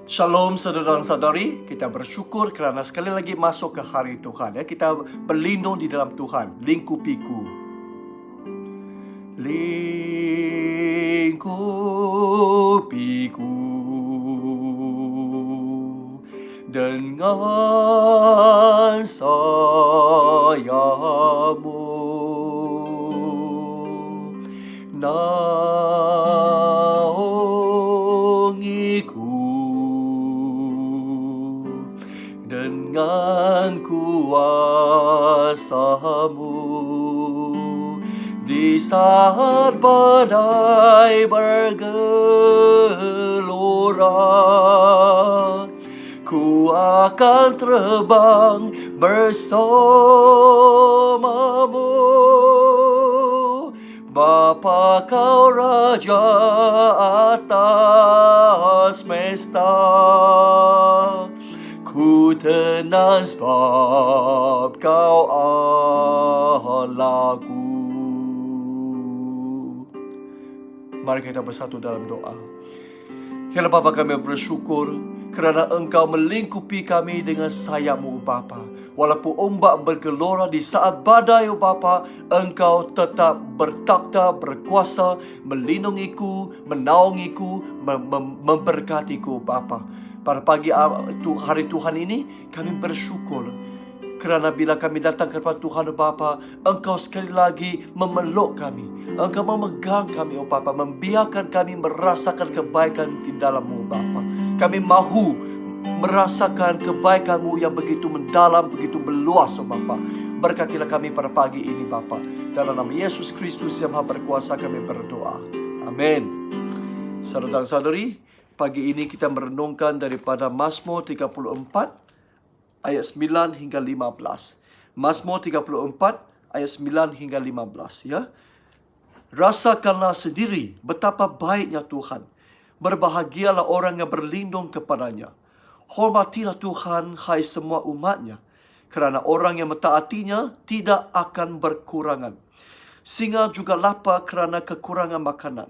Shalom saudara dan saudari, kita bersyukur kerana sekali lagi masuk ke hari Tuhan ya. Kita berlindung di dalam Tuhan. Lingkupiku, lingkupiku dengan sayapmu, naungiku dengan kuasa-Mu. Di saat badai bergelora, ku akan terbang bersamamu. Bapa, kau Raja atas semesta, ku tenang sebab kau Allahku. Mari kita bersatu dalam doa. Ya Bapa, kami bersyukur kerana Engkau melingkupi kami dengan sayap-Mu, Bapa. Walaupun ombak bergelora di saat badai, Bapa, Engkau tetap bertakhta, berkuasa, melindungiku, menaungiku, memberkatiku, Bapa. Pada pagi hari Tuhan ini, kami bersyukur kerana bila kami datang kepada Tuhan, Bapa, Engkau sekali lagi memeluk kami. Engkau memegang kami, Bapa, membiarkan kami merasakan kebaikan di dalam-Mu, Bapa. Kami mahu merasakan kebaikan-Mu yang begitu mendalam, begitu meluas, Bapa. Berkatilah kami pada pagi ini, Bapa. Dalam nama Yesus Kristus yang Maha Berkuasa kami berdoa. Amin. Saudara dan saudari, pagi ini kita merenungkan daripada Mazmur 34 ayat 9 hingga 15. Mazmur 34 ayat 9 hingga 15 ya. Rasakanlah sendiri betapa baiknya Tuhan. Berbahagialah orang yang berlindung kepadanya. Hormatilah Tuhan, hai semua umatnya, kerana orang yang mentaatinya tidak akan berkurangan. Singa juga lapar kerana kekurangan makanan,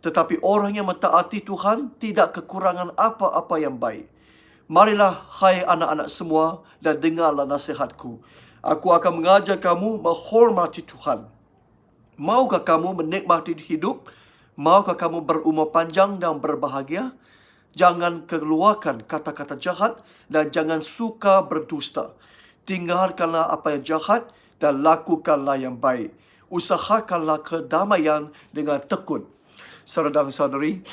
tetapi orang yang mentaati Tuhan tidak kekurangan apa-apa yang baik. Marilah hai anak-anak semua dan dengarlah nasihatku. Aku akan mengajar kamu menghormati Tuhan. Maukah kamu menikmati hidup? Maukah kamu berumur panjang dan berbahagia? Jangan keluarkan kata-kata jahat dan jangan suka berdusta. Tinggalkanlah apa yang jahat dan lakukanlah yang baik. Usahakanlah kedamaian dengan tekun. Saudara dan saudari,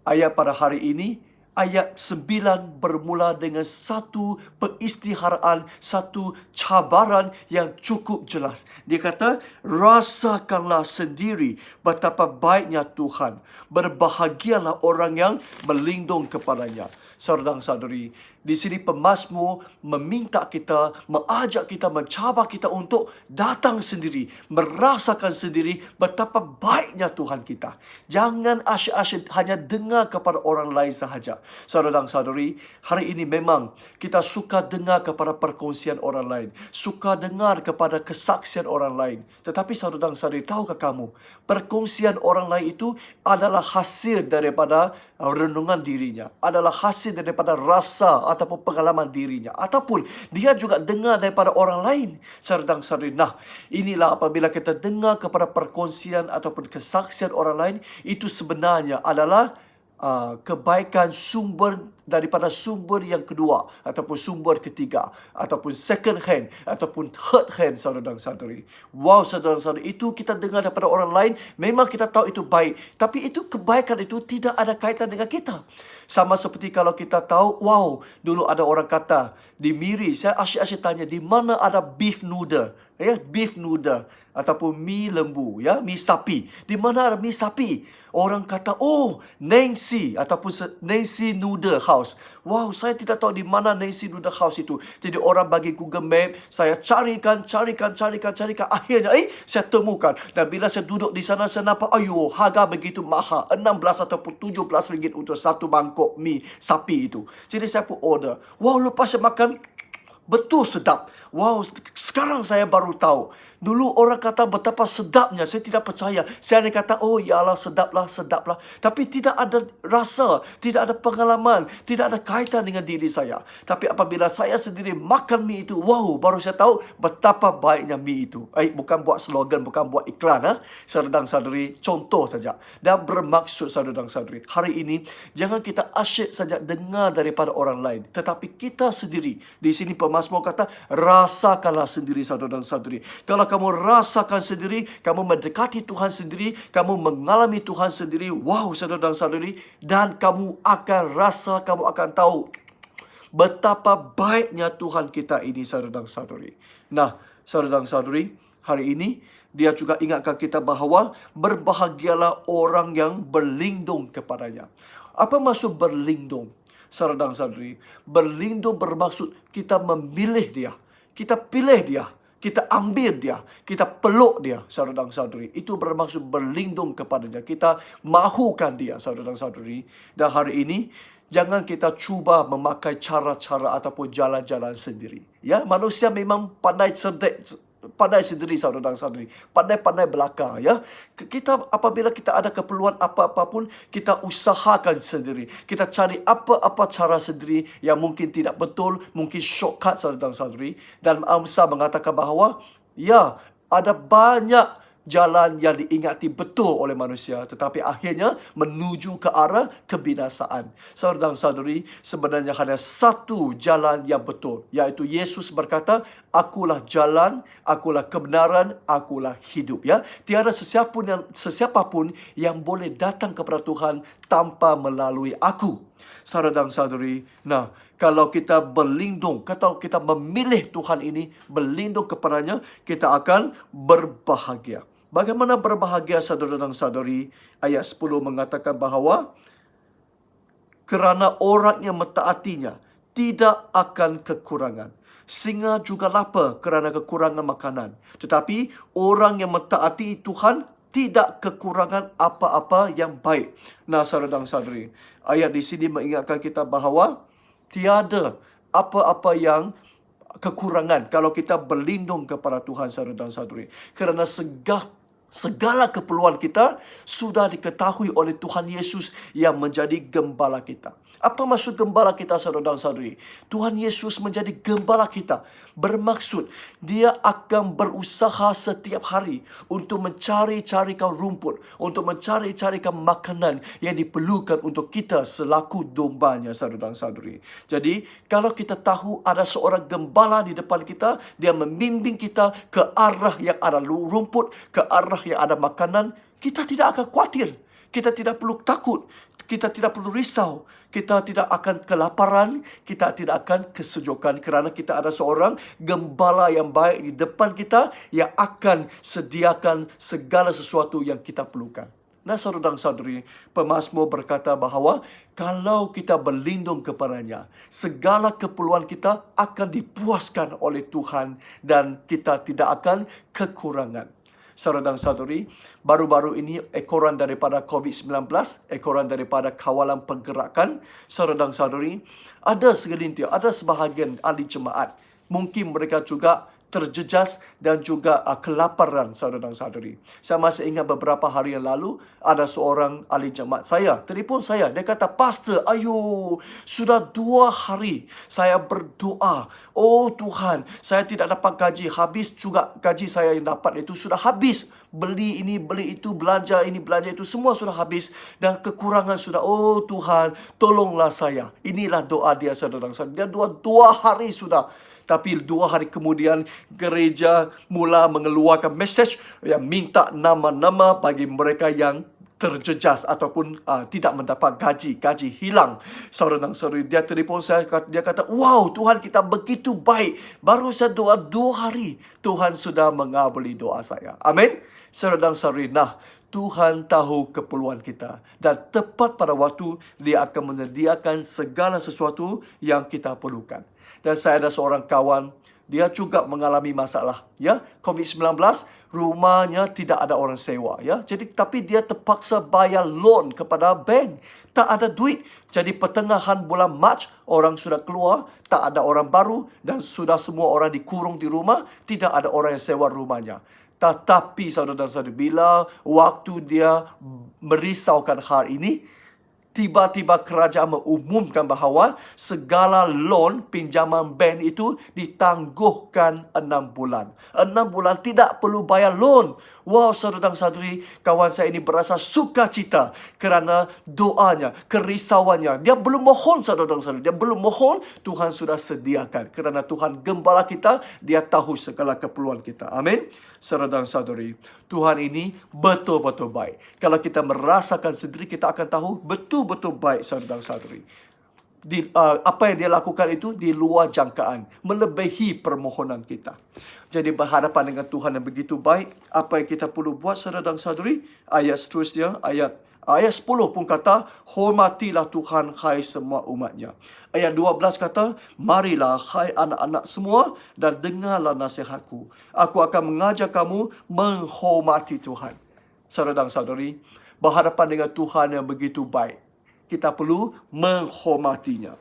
ayat pada hari ini, ayat 9 bermula dengan satu peristiharaan, satu cabaran yang cukup jelas. Dia kata, rasakanlah sendiri betapa baiknya Tuhan. Berbahagialah orang yang berlindung kepadanya. Saudara dan saudari, di sini pemazmur meminta kita, mengajak kita, mencabar kita untuk datang sendiri, merasakan sendiri betapa baiknya Tuhan kita. Jangan asyik-asyik hanya dengar kepada orang lain sahaja. Saudara dan saudari, hari ini memang kita suka dengar kepada perkongsian orang lain, suka dengar kepada kesaksian orang lain. Tetapi saudara dan saudari, tahukah kamu, perkongsian orang lain itu adalah hasil daripada renungan dirinya, adalah hasil daripada rasa ataupun pengalaman dirinya, ataupun dia juga dengar daripada orang lain. Saudara dan saudari, nah, inilah apabila kita dengar kepada perkongsian ataupun kesaksian orang lain, itu sebenarnya adalah kebaikan sumber daripada sumber yang kedua ataupun sumber ketiga ataupun second hand ataupun third hand, saudara dan saudari. Wow, saudara dan saudari, itu kita dengar daripada orang lain, memang kita tahu itu baik, tapi itu kebaikan itu tidak ada kaitan dengan kita. Sama seperti kalau kita tahu, wow, dulu ada orang kata di Miri, saya asyik-asyik tanya, di mana ada beef noodle, ya, beef noodle ataupun mie lembu, ya, mie sapi. Di mana ada mie sapi? Orang kata, oh, Nancy ataupun Nancy Noodle House. Wow, saya tidak tahu di mana Nancy Noodle House itu. Jadi orang bagi Google Map, saya carikan. Akhirnya, saya temukan. Dan bila saya duduk di sana, saya nampak, ayo, harga begitu mahal. 16 ataupun 17 ringgit untuk satu mangkok mie sapi itu. Jadi saya pun order. Wow, lepas saya makan, betul sedap. Wow, sekarang saya baru tahu Dulu orang kata betapa sedapnya, saya tidak percaya. Saya hanya kata, oh ya Allah, sedaplah, sedaplah. Tapi tidak ada rasa, tidak ada pengalaman, tidak ada kaitan dengan diri saya. Tapi apabila saya sendiri makan mie itu, wow, baru saya tahu betapa baiknya mie itu. Bukan buat slogan, bukan buat iklan. Saudara dan saudari, contoh saja. Dan bermaksud saudara dan saudari, hari ini jangan kita asyik saja dengar daripada orang lain. Tetapi kita sendiri, di sini pemazmur kata, rasakanlah sendiri saudara dan saudari. Kalau kamu rasakan sendiri, kamu mendekati Tuhan sendiri, kamu mengalami Tuhan sendiri, wow saudara dan saudari, dan kamu akan rasa, kamu akan tahu betapa baiknya Tuhan kita ini saudara dan saudari. Nah, saudara dan saudari, hari ini dia juga ingatkan kita bahawa berbahagialah orang yang berlindung kepadanya. Apa maksud berlindung? Saudara dan saudari, berlindung bermaksud kita memilih dia, kita pilih dia, kita ambil dia, kita peluk dia, saudara dan saudari. Itu bermaksud berlindung kepadanya. Kita mahukan dia, saudara dan saudari. Dan hari ini, jangan kita cuba memakai cara-cara ataupun jalan-jalan sendiri. Ya, manusia memang pandai sendiri, saudara dan saudari. Pandai-pandai belaka, ya. Kita apabila kita ada keperluan apa-apa pun, kita usahakan sendiri. Kita cari apa-apa cara sendiri yang mungkin tidak betul, mungkin shortcut, saudara dan saudari. Dan Amsa mengatakan bahawa, ya, ada banyak jalan yang diingati betul oleh manusia, tetapi akhirnya menuju ke arah kebinasaan. Saudara dan saudari, sebenarnya hanya satu jalan yang betul, yaitu Yesus berkata, akulah jalan, akulah kebenaran, akulah hidup. Ya, tiada sesiapapun yang boleh datang kepada Tuhan tanpa melalui aku. Saudara dan saudari, nah, kalau kita berlindung, kalau kita memilih Tuhan ini, berlindung kepadanya, kita akan berbahagia. Bagaimana berbahagia, saudara dan saudari? Ayat 10 mengatakan bahawa kerana orang yang mentaatinya tidak akan kekurangan. Singa juga lapar kerana kekurangan makanan. Tetapi orang yang mentaati Tuhan tidak kekurangan apa-apa yang baik. Nah, saudara dan saudari, ayat di sini mengingatkan kita bahawa tiada apa-apa yang kekurangan kalau kita berlindung kepada Tuhan, saudara dan saudari. Kerana segala keperluan kita sudah diketahui oleh Tuhan Yesus yang menjadi gembala kita. Apa maksud gembala kita, saudara dan saudari? Tuhan Yesus menjadi gembala kita. Bermaksud, dia akan berusaha setiap hari untuk mencari-carikan rumput, untuk mencari-carikan makanan yang diperlukan untuk kita selaku dombanya, saudara dan saudari. Jadi, kalau kita tahu ada seorang gembala di depan kita, dia membimbing kita ke arah yang ada rumput, ke arah yang ada makanan, kita tidak akan khawatir. Kita tidak perlu takut. Kita tidak perlu risau. Kita tidak akan kelaparan. Kita tidak akan kesejukan. Kerana kita ada seorang gembala yang baik di depan kita yang akan sediakan segala sesuatu yang kita perlukan. Nah, saudara dan saudari, pemazmur berkata bahawa kalau kita berlindung kepadanya, segala keperluan kita akan dipuaskan oleh Tuhan dan kita tidak akan kekurangan. Saudara dan saudari, baru-baru ini ekoran daripada COVID-19, ekoran daripada kawalan pergerakan, saudara dan saudari, ada segelintir, ada sebahagian ahli jemaat, mungkin mereka juga terjejas dan juga kelaparan, saudara dan saudari. Saya masih ingat beberapa hari yang lalu, ada seorang ahli jemaat saya, telefon saya, dia kata, "Pastor, ayo, sudah 2 hari saya berdoa. Oh Tuhan, saya tidak dapat gaji, habis juga gaji saya yang dapat itu sudah habis. Beli ini, beli itu, belanja ini, belanja itu, semua sudah habis. Dan kekurangan sudah, oh Tuhan, tolonglah saya." Inilah doa dia, saudara dan saudari. Dia 2 hari sudah. Tapi 2 hari kemudian, gereja mula mengeluarkan mesej yang minta nama-nama bagi mereka yang terjejas ataupun tidak mendapat gaji hilang. Saudara dan saudari, dia telefon saya, dia kata, "Wow, Tuhan kita begitu baik. Baru saya doa 2 hari, Tuhan sudah mengabuli doa saya." Amin. Saudara dan saudari, nah, Tuhan tahu keperluan kita. Dan tepat pada waktu, dia akan menyediakan segala sesuatu yang kita perlukan. Dan saya ada seorang kawan, dia juga mengalami masalah, ya, COVID-19, rumahnya tidak ada orang sewa, ya. Jadi tapi dia terpaksa bayar loan kepada bank. Tak ada duit. Jadi pertengahan bulan Mac, orang sudah keluar, tak ada orang baru dan sudah semua orang dikurung di rumah, tidak ada orang yang sewa rumahnya. Tetapi saudara-saudara, bila waktu dia merisaukan hal ini, tiba-tiba kerajaan mengumumkan bahawa segala loan pinjaman bank itu ditangguhkan 6 bulan. 6 bulan tidak perlu bayar loan. Wow, saudara-saudari, kawan saya ini berasa sukacita kerana doanya, kerisauannya. Dia belum mohon, saudara-saudari. Dia belum mohon, Tuhan sudah sediakan. Kerana Tuhan gembala kita, Dia tahu segala keperluan kita. Amin. Saudara-saudari, Tuhan ini betul-betul baik. Kalau kita merasakan sendiri, kita akan tahu betul-betul baik, saudara-saudari. Apa yang dia lakukan itu di luar jangkaan, melebihi permohonan kita. Jadi berhadapan dengan Tuhan yang begitu baik, apa yang kita perlu buat, saudara-saudari? Ayat seterusnya, ayat 10 pun kata, hormatilah Tuhan hai semua umatnya. Ayat 12 kata, marilah hai anak-anak semua dan dengarlah nasihatku. Aku akan mengajar kamu menghormati Tuhan. Saudara-saudari, berhadapan dengan Tuhan yang begitu baik, kita perlu menghormatinya.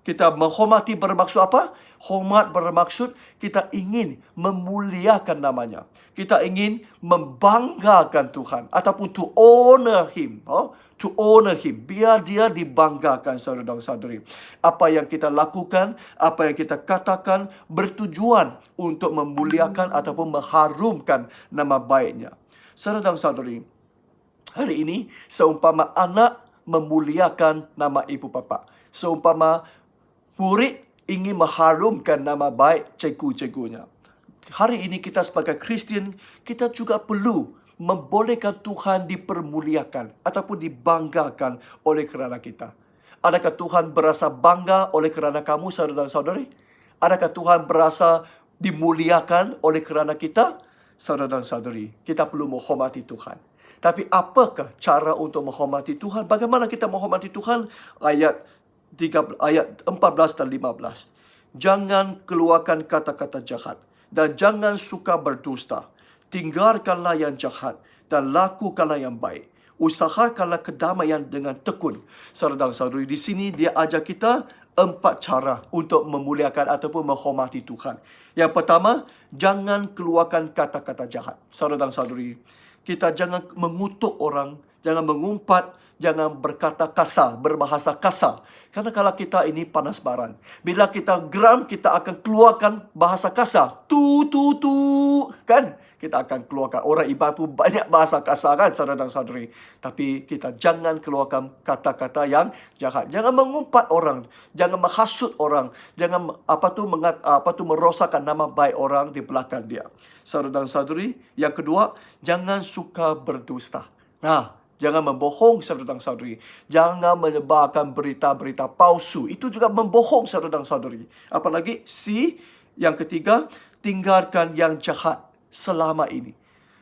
Kita menghormati bermaksud apa? Hormat bermaksud kita ingin memuliakan namanya. Kita ingin membanggakan Tuhan. Ataupun to honor Him. To honor Him. Biar Dia dibanggakan, saudara-saudari. Apa yang kita lakukan, apa yang kita katakan bertujuan untuk memuliakan ataupun mengharumkan nama baiknya. Saudara-saudari, hari ini seumpama anak memuliakan nama ibu bapa. Seumpama murid ingin mengharumkan nama baik cikgu-cikgunya. Hari ini kita sebagai Kristian, kita juga perlu membolehkan Tuhan dipermuliakan ataupun dibanggakan oleh kerana kita. Adakah Tuhan berasa bangga oleh kerana kamu, saudara-saudari? Adakah Tuhan berasa dimuliakan oleh kerana kita? Saudara-saudari, kita perlu menghormati Tuhan. Tapi apakah cara untuk menghormati Tuhan? Bagaimana kita menghormati Tuhan? Ayat 14 dan 15. Jangan keluarkan kata-kata jahat dan jangan suka berdusta. Tinggalkanlah yang jahat dan lakukanlah yang baik. Usahakanlah kedamaian dengan tekun. Saudara-saudari, di sini dia ajar kita 4 cara untuk memuliakan ataupun menghormati Tuhan. Yang pertama, jangan keluarkan kata-kata jahat. Saudara-saudari, kita jangan mengutuk orang, jangan mengumpat, jangan berkata kasar, berbahasa kasar. Karena kalau kita ini panas baran, bila kita geram, kita akan keluarkan bahasa kasar. Tu, kan? Kita akan keluarkan. Orang ibadat pun banyak bahasa kasar, kan, saudara-saudari. Tapi kita jangan keluarkan kata-kata yang jahat. Jangan mengumpat orang, jangan menghasut orang, jangan merosakkan nama baik orang di belakang dia. Saudara-saudari, yang kedua, jangan suka berdusta. Jangan membohong, saudara-saudari. Jangan menyebarkan berita-berita palsu. Itu juga membohong, saudara-saudari. Apalagi yang ketiga, tinggalkan yang jahat selama ini.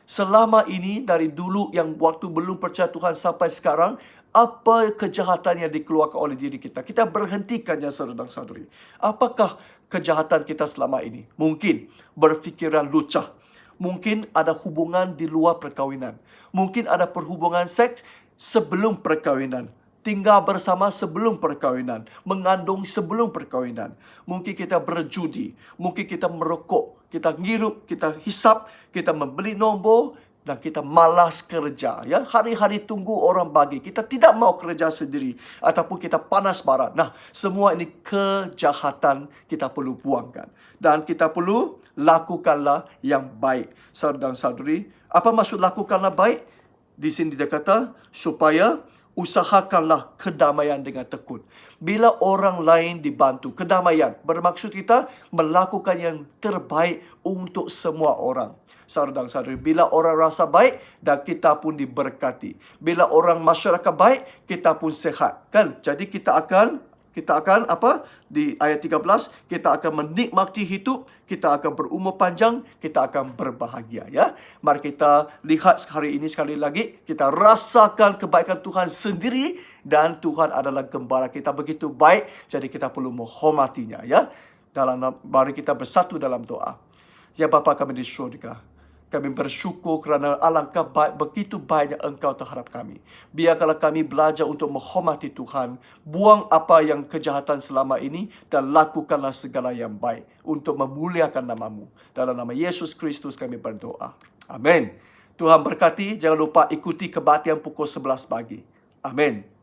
Selama ini, dari dulu yang waktu belum percaya Tuhan sampai sekarang, apa kejahatan yang dikeluarkan oleh diri kita? Kita berhentikannya, saudara-saudari. Apakah kejahatan kita selama ini? Mungkin berfikiran lucah. Mungkin ada hubungan di luar perkahwinan. Mungkin ada perhubungan seks sebelum perkahwinan. Tinggal bersama sebelum perkahwinan. Mengandung sebelum perkahwinan. Mungkin kita berjudi. Mungkin kita merokok. Kita ngirup, kita hisap, kita membeli nombor. Dan kita malas kerja. Ya, hari-hari tunggu orang bagi. Kita tidak mau kerja sendiri. Ataupun kita panas barat. Semua ini kejahatan kita perlu buangkan. Dan kita perlu lakukanlah yang baik. Saudara-saudari, apa maksud lakukanlah baik? Di sini dia kata, supaya usahakanlah kedamaian dengan tekun. Bila orang lain dibantu, kedamaian bermaksud kita melakukan yang terbaik untuk semua orang. Saudara-saudari, bila orang rasa baik dan kita pun diberkati. Bila orang masyarakat baik, kita pun sehat, kan? Jadi kita akan di ayat 13, kita akan menikmati hidup, kita akan berumur panjang, kita akan berbahagia, ya. Mari kita lihat hari ini sekali lagi, kita rasakan kebaikan Tuhan sendiri dan Tuhan adalah gembala kita begitu baik, jadi kita perlu menghormatinya, ya. Mari kita bersatu dalam doa. Ya Bapa kami di syurga, kami bersyukur kerana alangkah baik, begitu banyak Engkau terhadap kami. Biarkanlah kami belajar untuk menghormati Tuhan. Buang apa yang kejahatan selama ini dan lakukanlah segala yang baik untuk memuliakan nama-Mu. Dalam nama Yesus Kristus kami berdoa. Amin. Tuhan berkati. Jangan lupa ikuti kebaktian pukul 11 pagi. Amin.